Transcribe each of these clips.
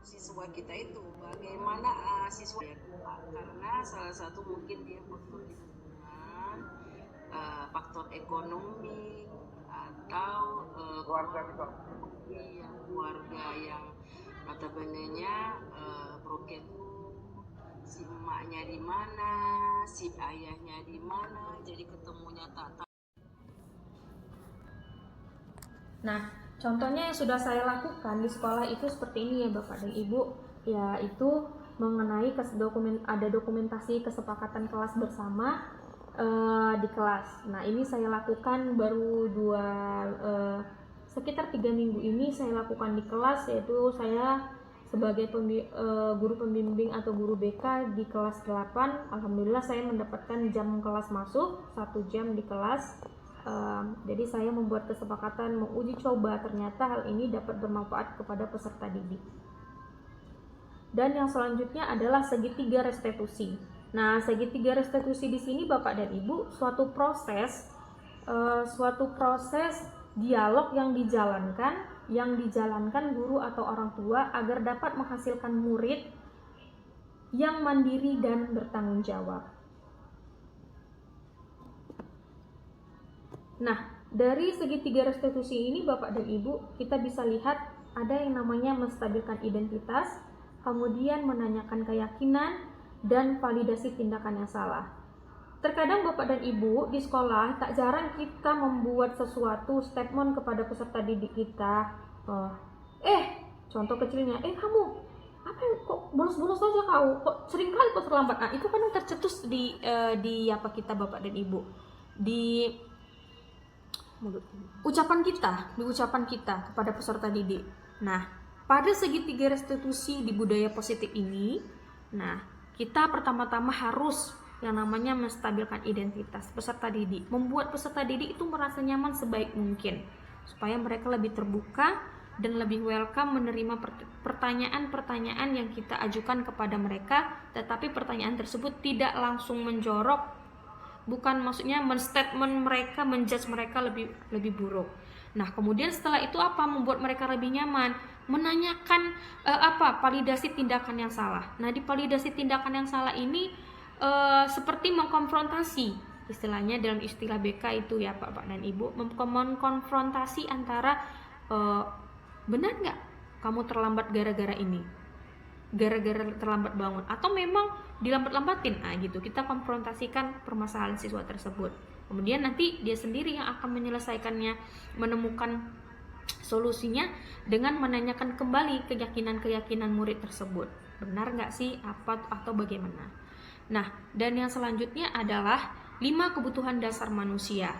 siswa kita itu bagaimana siswa ya, karena salah satu mungkin dia faktor lingkungan, faktor ekonomi atau keluarga yang notabene-nya broken home, si emaknya di mana, si ayahnya di mana, jadi ketemunya tak. Nah, contohnya yang sudah saya lakukan di sekolah itu seperti ini ya Bapak dan Ibu, yaitu mengenai ada dokumentasi kesepakatan kelas bersama di kelas. Nah, ini saya lakukan baru sekitar 3 minggu ini saya lakukan di kelas, yaitu saya sebagai guru pembimbing atau guru BK di kelas 8. Alhamdulillah saya mendapatkan jam kelas masuk 1 jam di kelas. Jadi saya membuat kesepakatan menguji coba, ternyata hal ini dapat bermanfaat kepada peserta didik. Dan yang selanjutnya adalah segitiga restitusi. Nah, segitiga restitusi di sini Bapak dan Ibu suatu proses dialog yang dijalankan guru atau orang tua agar dapat menghasilkan murid yang mandiri dan bertanggung jawab. Nah, dari segitiga restitusi ini Bapak dan Ibu, kita bisa lihat ada yang namanya menstabilkan identitas, kemudian menanyakan keyakinan, dan validasi tindakan yang salah. Terkadang Bapak dan Ibu di sekolah tak jarang kita membuat sesuatu statement kepada peserta didik kita. Contoh kecilnya, kamu apa kok bolos-bolos aja kau, kok sering kali kok terlambat. Nah, itu kan tercetus di kita Bapak dan Ibu, di ucapan kita kepada peserta didik. Nah, pada segitiga restitusi di budaya positif ini, nah, kita pertama-tama harus yang namanya menstabilkan identitas peserta didik, membuat peserta didik itu merasa nyaman sebaik mungkin, supaya mereka lebih terbuka dan lebih welcome menerima pertanyaan-pertanyaan yang kita ajukan kepada mereka, tetapi pertanyaan tersebut tidak langsung menjorok, bukan maksudnya menstatement mereka, menjudge mereka lebih buruk. Nah, kemudian setelah itu apa? Membuat mereka lebih nyaman, menanyakan validasi tindakan yang salah. Nah, di validasi tindakan yang salah ini seperti mengkonfrontasi, istilahnya dalam istilah BK itu ya Pak dan Ibu, mengkonfrontasi antara benar nggak kamu terlambat gara-gara ini, gara-gara terlambat bangun, atau memang dilambat-lambatin. Nah gitu, kita konfrontasikan permasalahan siswa tersebut. Kemudian nanti dia sendiri yang akan menyelesaikannya, menemukan solusinya dengan menanyakan kembali keyakinan murid tersebut, benar nggak sih apa atau bagaimana. Nah, dan yang selanjutnya adalah 5 kebutuhan dasar manusia.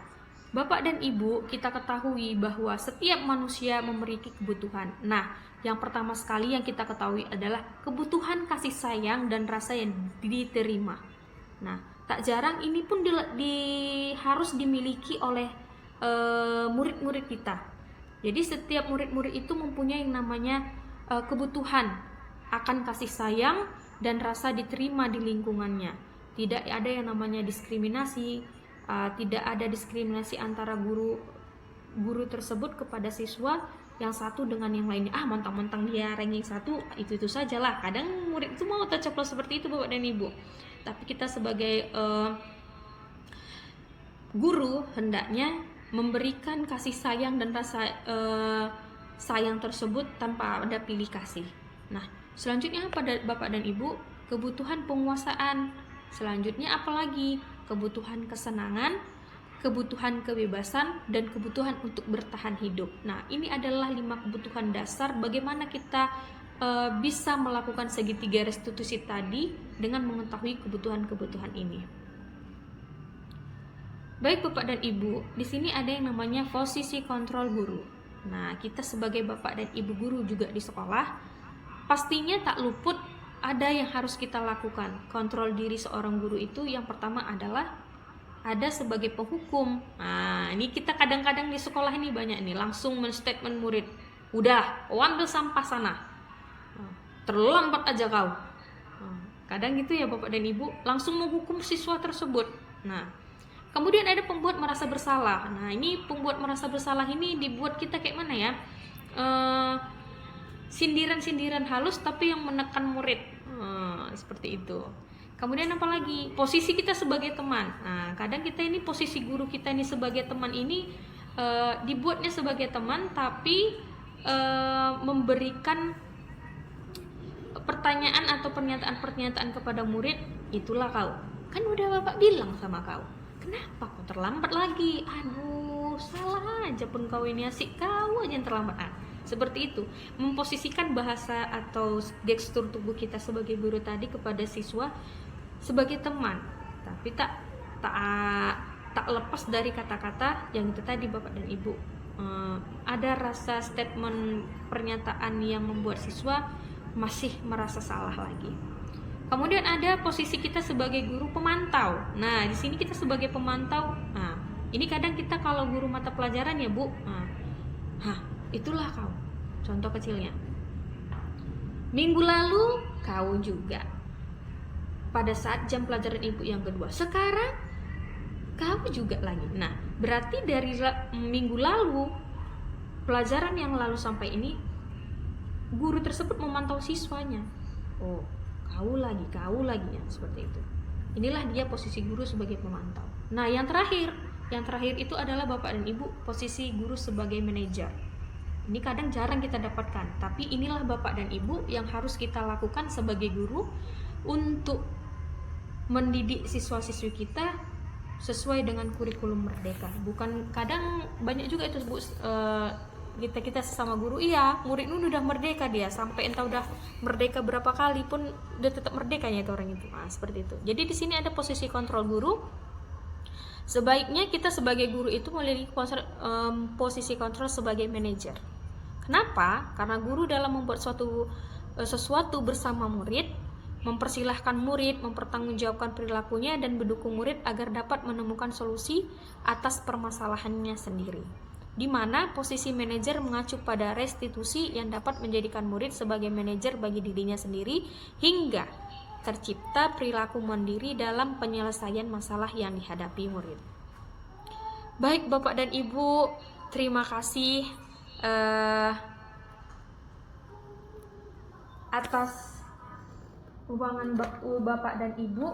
Bapak dan Ibu, kita ketahui bahwa setiap manusia memiliki kebutuhan. Nah, yang pertama sekali yang kita ketahui adalah kebutuhan kasih sayang dan rasa yang diterima. Nah, tak jarang ini pun harus dimiliki oleh murid-murid kita. Jadi setiap murid-murid itu mempunyai yang namanya kebutuhan akan kasih sayang dan rasa diterima di lingkungannya. Tidak ada yang namanya diskriminasi, tidak ada diskriminasi antara guru tersebut kepada siswa yang satu dengan yang lainnya. Mentang-mentang dia ranking 1, itu sajalah. Kadang murid itu mau terceplos seperti itu Bapak dan Ibu. Tapi kita sebagai guru hendaknya memberikan kasih sayang dan rasa sayang tersebut tanpa ada pilih kasih. Nah, selanjutnya pada Bapak dan Ibu, kebutuhan penguasaan. Selanjutnya apalagi? Kebutuhan kesenangan, kebutuhan kebebasan, dan kebutuhan untuk bertahan hidup. Nah, ini adalah 5 kebutuhan dasar bagaimana kita bisa melakukan segitiga restitusi tadi dengan mengetahui kebutuhan-kebutuhan ini. Baik Bapak dan Ibu, di sini ada yang namanya posisi kontrol guru. Nah, kita sebagai Bapak dan Ibu guru juga di sekolah, pastinya tak luput ada yang harus kita lakukan. Kontrol diri seorang guru itu yang pertama adalah ada sebagai penghukum. Nah, ini kita kadang-kadang di sekolah ini banyak nih langsung menstatement murid, udah, ambil sampah sana, terlambat aja kau. Kadang gitu ya Bapak dan Ibu, langsung menghukum siswa tersebut. Nah, kemudian ada pembuat merasa bersalah. Nah, ini pembuat merasa bersalah ini dibuat kita kayak mana ya? sindiran-sindiran halus tapi yang menekan murid. Seperti itu. Kemudian apalagi posisi kita sebagai teman. Nah, kadang kita ini posisi guru kita ini sebagai teman ini dibuatnya sebagai teman tapi memberikan pertanyaan atau pernyataan-pernyataan kepada murid, itulah kau. Kan udah bapak bilang sama kau. Kenapa kau terlambat lagi? Aduh, salah aja pun kau ini, asik kau aja yang terlambat. Seperti itu, memposisikan bahasa atau gestur tubuh kita sebagai guru tadi kepada siswa sebagai teman, tapi tak lepas dari kata-kata yang itu tadi bapak dan ibu. Ada rasa statement pernyataan yang membuat siswa masih merasa salah lagi. Kemudian ada posisi kita sebagai guru pemantau. Nah, di sini kita sebagai pemantau. Nah, ini kadang kita kalau guru mata pelajaran ya bu, itulah kau. Contoh kecilnya. Minggu lalu kau juga. Pada saat jam pelajaran ibu yang kedua. Sekarang kau juga lagi. Nah, berarti dari minggu lalu, pelajaran yang lalu sampai ini, guru tersebut memantau siswanya. Oh, kau lagi ya, seperti itu. Inilah dia posisi guru sebagai pemantau. Nah, yang terakhir itu adalah bapak dan ibu, posisi guru sebagai manajer. Ini kadang jarang kita dapatkan, tapi inilah bapak dan ibu yang harus kita lakukan sebagai guru untuk mendidik siswa-siswi kita sesuai dengan kurikulum merdeka. Bukan, kadang banyak juga itu bu, kita sesama guru, iya murid ini udah merdeka dia, sampai entah udah merdeka berapa kali pun udah tetap merdekanya itu orang itu. Nah, seperti itu. Jadi di sini ada posisi kontrol guru. Sebaiknya kita sebagai guru itu memiliki posisi kontrol sebagai manajer. Kenapa? Karena guru dalam membuat sesuatu bersama murid, mempersilahkan murid mempertanggungjawabkan perilakunya dan mendukung murid agar dapat menemukan solusi atas permasalahannya sendiri. Di mana posisi manajer mengacu pada restitusi yang dapat menjadikan murid sebagai manajer bagi dirinya sendiri hingga tercipta perilaku mandiri dalam penyelesaian masalah yang dihadapi murid. Baik Bapak dan Ibu, terima kasih atas hubungan Bapak dan Ibu.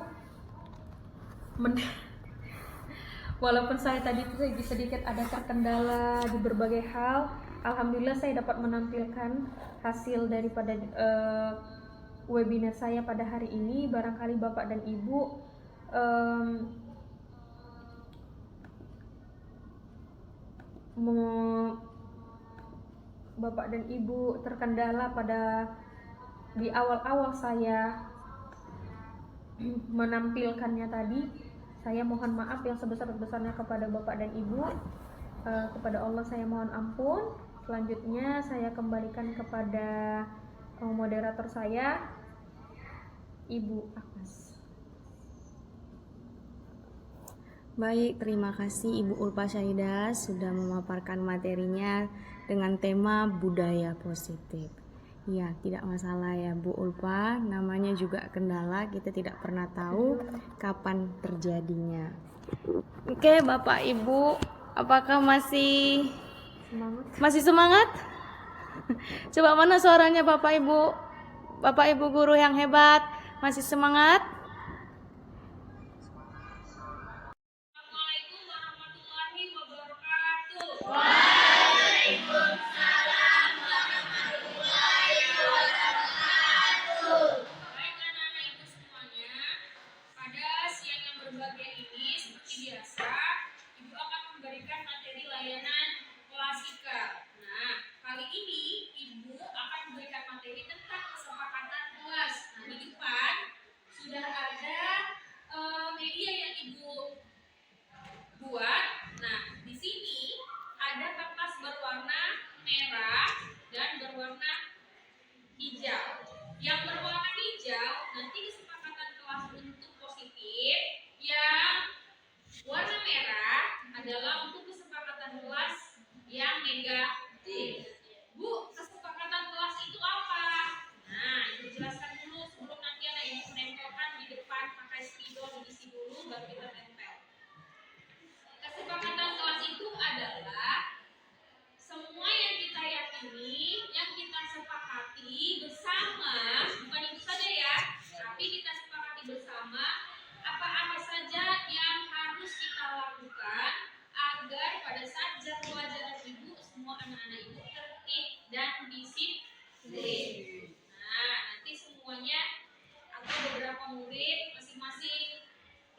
Walaupun saya tadi sedikit ada terkendala di berbagai hal, alhamdulillah saya dapat menampilkan hasil daripada webinar saya pada hari ini. Barangkali Bapak dan Ibu Bapak dan Ibu terkendala pada di awal-awal saya menampilkannya tadi. Saya mohon maaf yang sebesar-besarnya kepada Bapak dan Ibu. Kepada Allah saya mohon ampun. Selanjutnya saya kembalikan kepada moderator saya, Ibu Agnes. Baik, terima kasih Ibu Ulfa Syahidah sudah memaparkan materinya dengan tema budaya positif. Ya, tidak masalah ya Bu Ulfa, namanya juga kendala, kita tidak pernah tahu kapan terjadinya. Oke, Bapak Ibu, apakah masih semangat? Coba mana suaranya Bapak Ibu guru yang hebat, masih semangat? Assalamualaikum warahmatullahi wabarakatuh. Waalaikumsalam warahmatullahi wabarakatuh. Baik anak-anak ibu semuanya, pada siang yang berbahagia ini seperti biasa, ibu akan memberikan materi layanan klasikal. Nah, kali ini ibu akan memberikan materi tentang kesepakatan kelas. Nah, di depan sudah Nah, nanti semuanya atau beberapa murid masing-masing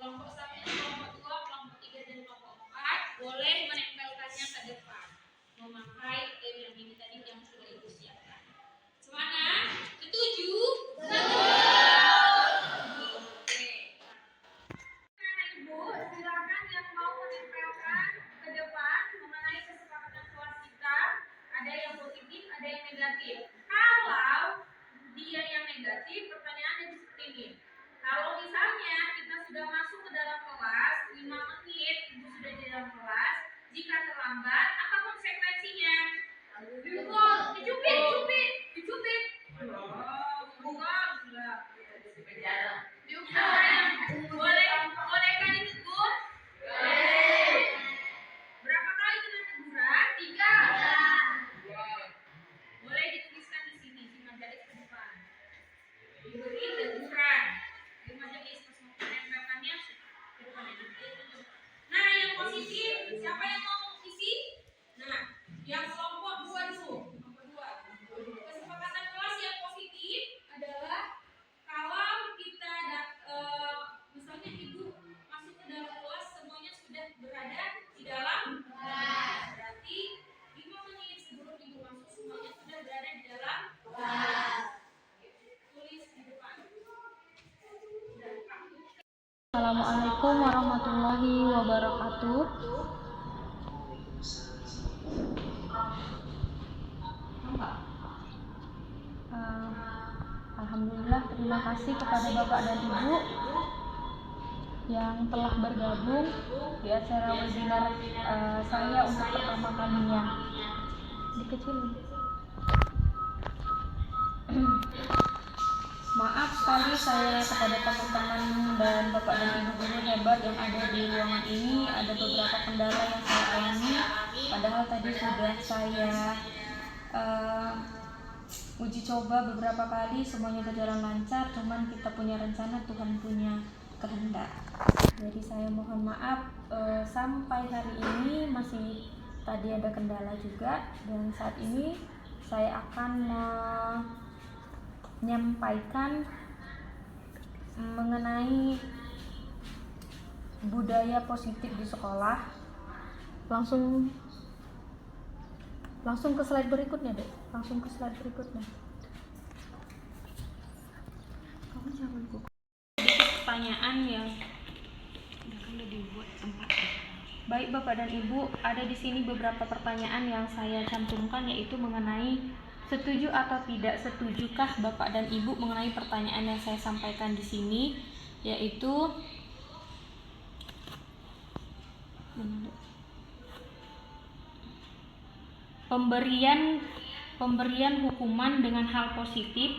kelompok 1, kelompok 2, kelompok 3 dan kelompok 4 boleh menempelkannya ke depan memakai tem yang ini tadi yang sudah Ibu siapkan. Semangat? Setuju? Oke. Nah, Ibu, silakan yang mau menempelkan ke depan mengenai kesepakatan kelas kita. Ada yang positif, ada yang negatif. Kalau dia yang negatif, pertanyaannya seperti ini. Kalau misalnya kita sudah masuk ke dalam kelas, 5 menit Ibu sudah di dalam kelas, jika terlambat, apa konsekuensinya? Dicubit. Bukan, sudah. Bolehkah ditegur? Berapa kali kena teguran? 3. Boleh dituliskan di sini, di majelis ke depan. Diberi teguran. Di majelis pas mau menempelkannya ke depan aja. Nah, yang positif, siapa yang mau isi? Nah, yang kelompok 2 dulu. Kelompok 2. Kesepakatan kelas yang positif adalah kalau kita misalnya Ibu masuk ke dalam kelas semuanya sudah berada di dalam kelas. Berarti 5 menit sebelum Ibu masuk semuanya sudah berada di dalam kelas. Tulis di depan. Assalamualaikum warahmatullahi wabarakatuh. Alhamdulillah, terima kasih kepada Bapak dan Ibu yang telah bergabung di acara webinar saya untuk pertama kalinya. Dikecilin. Maaf sekali saya kepada teman-teman dan Bapak dan Ibu guru hebat yang ada di ruangan ini. Ada beberapa kendala yang saya alami. Padahal tadi sudah saya uji coba beberapa kali, semuanya berjalan lancar. Cuman kita punya rencana, Tuhan punya kehendak. Jadi saya mohon maaf sampai hari ini masih tadi ada kendala juga. Dan saat ini saya akan menyampaikan mengenai budaya positif di sekolah. Langsung ke slide berikutnya, Dek. Langsung ke slide berikutnya. Kamu jangan buka. Pertanyaan yang udah dibuat tempat. Baik Bapak dan Ibu, ada di sini beberapa pertanyaan yang saya cantumkan, yaitu mengenai setuju atau tidak setujukah Bapak dan Ibu mengenai pertanyaan yang saya sampaikan di sini, yaitu pemberian hukuman dengan hal positif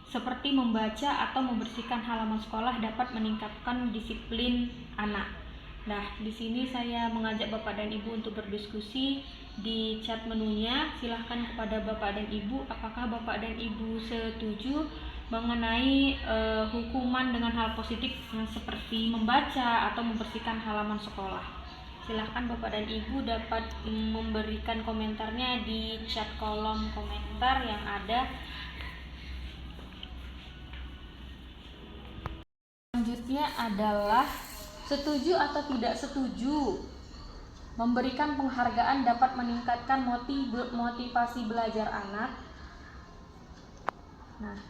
seperti membaca atau membersihkan halaman sekolah dapat meningkatkan disiplin anak. Nah, di sini saya mengajak Bapak dan Ibu untuk berdiskusi di chat menunya. Silahkan kepada Bapak dan Ibu, apakah Bapak dan Ibu setuju mengenai hukuman dengan hal positif yang seperti membaca atau membersihkan halaman sekolah. Silahkan Bapak dan Ibu dapat memberikan komentarnya di chat kolom komentar yang ada. Selanjutnya adalah setuju atau tidak setuju memberikan penghargaan dapat meningkatkan motivasi belajar anak. Nah,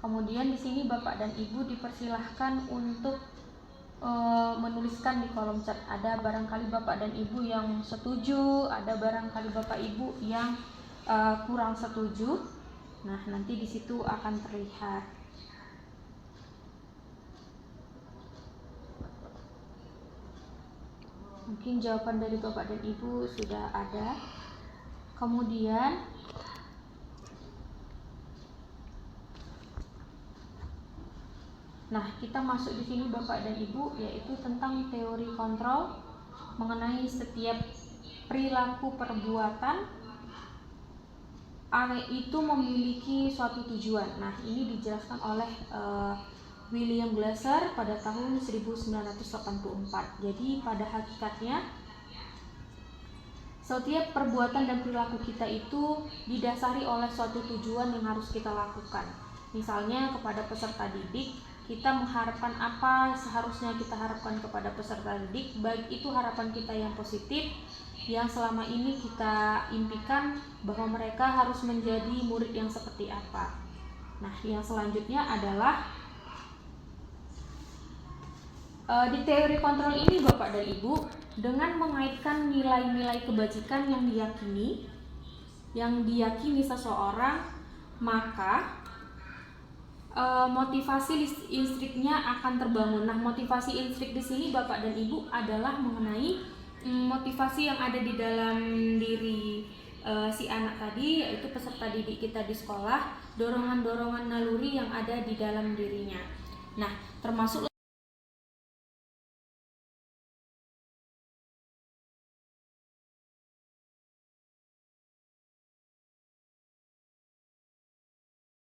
kemudian di sini Bapak dan Ibu dipersilahkan untuk menuliskan di kolom chat. Ada barangkali Bapak dan Ibu yang setuju, ada barangkali Bapak Ibu yang kurang setuju. Nah, nanti di situ akan terlihat. Mungkin jawaban dari Bapak dan Ibu sudah ada. Kemudian kita masuk di sini Bapak dan Ibu, yaitu tentang teori kontrol mengenai setiap perilaku perbuatan itu memiliki suatu tujuan. Nah, ini dijelaskan oleh William Glasser pada tahun 1984. Jadi pada hakikatnya setiap perbuatan dan perilaku kita itu didasari oleh suatu tujuan yang harus kita lakukan. Misalnya kepada peserta didik, kita mengharapkan apa seharusnya kita harapkan kepada peserta didik, baik itu harapan kita yang positif, yang selama ini kita impikan bahwa mereka harus menjadi murid yang seperti apa. Nah, yang selanjutnya adalah di teori kontrol ini Bapak dan Ibu, dengan mengaitkan nilai-nilai kebajikan yang diyakini seseorang, maka motivasi instriknya akan terbangun. Nah, motivasi instrik di sini Bapak dan Ibu adalah mengenai motivasi yang ada di dalam diri si anak tadi, yaitu peserta didik kita di sekolah, dorongan-dorongan naluri yang ada di dalam dirinya. Nah, termasuk